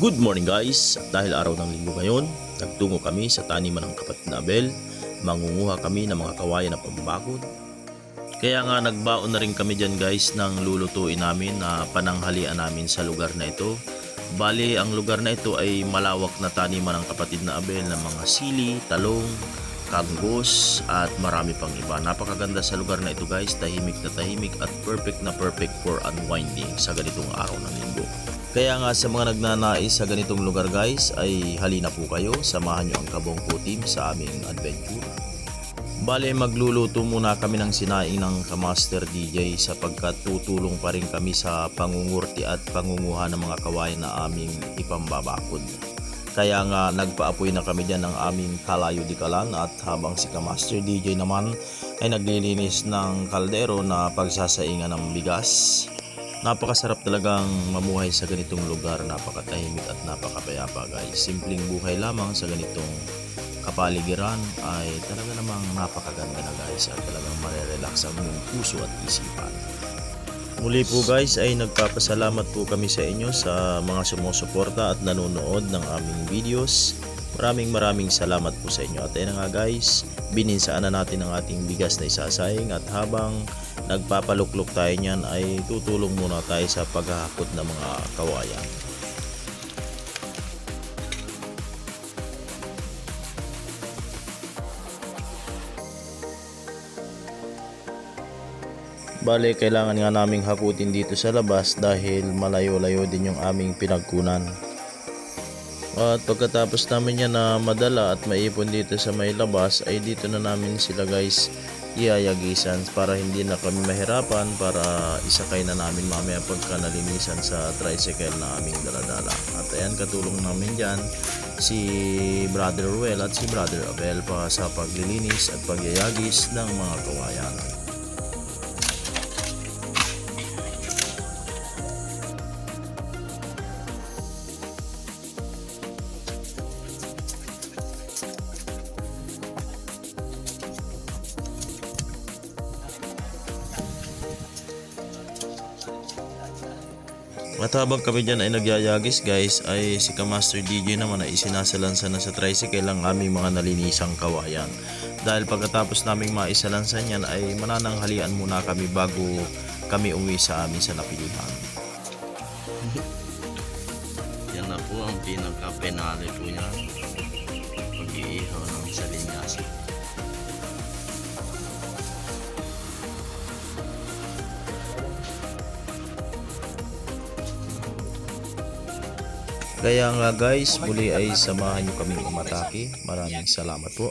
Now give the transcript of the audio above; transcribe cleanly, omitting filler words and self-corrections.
Good morning guys! Dahil araw ng linggo ngayon, nagtungo kami sa taniman ng kapatid na Abel. Mangunguha kami ng mga kawayan na pambakod. Kaya nga nagbaon na rin kami dyan guys ng lulutuin namin na pananghalian namin sa lugar na ito. Bali, ang lugar na ito ay malawak na taniman ng kapatid na Abel ng mga sili, talong, kanggos at marami pang iba. Napakaganda sa lugar na ito guys, tahimik at perfect na perfect for unwinding sa ganitong araw ng linggo. Kaya nga sa mga nagnanais sa ganitong lugar guys ay halina po kayo, samahan nyo ang Kabongko team sa aming adventure. Bale, magluluto muna kami ng sinaing ng Kamaster DJ sapagkat tutulong pa rin kami sa pangungurti at pangunguha ng mga kawayan na aming ipambabakod. Kaya nga nagpaapoy na kami dyan ng aming kalayo di kalan at habang si Kamaster DJ naman ay naglilinis ng kaldero na pagsasaingan ng bigas. Napakasarap talagang mamuhay sa ganitong lugar, napakatahimik at napakapayapa guys. Simpleng buhay lamang sa ganitong kapaligiran ay talaga namang napakaganda na guys at talagang marerelax ang iyong puso at isipan. Muli po guys ay nagpapasalamat po kami sa inyo sa mga sumusuporta at nanonood ng aming videos. Maraming salamat po sa inyo. At ayun na nga guys, bininsaan na natin ang ating bigas na isasaying at habang nagpapaluklok tayo niyan ay tutulong muna tayo sa paghahakot ng mga kawayan. Bale, kailangan nga naming hakutin dito sa labas dahil malayo-layo din yung aming pinagkunan. At pagkatapos namin yan na madala at maipon dito sa may labas ay dito na namin sila guys iayagisan para hindi na kami mahirapan para isakay na namin mamaya pagka nalinisan sa tricycle na aming daladala. At ayan, katulong namin dyan si Brother Ruel at si Brother Abel pa sa paglilinis at pagyayagis ng mga kawayan. At habang kami dyan ay nagyayagis guys ay si Kamaster DJ naman ay isinasalansan na sa tricycle ang aming mga nalinisang kawayan. Dahil pagkatapos naming maisalansan yan ay manananghalian muna kami bago kami uwi sa amin sa napilihan. Yan na po ang pinagka-penale po yan, pag-iihaw ng salinyasi. Kaya nga guys, muli ay samahan nyo kaming umatake. Maraming salamat po.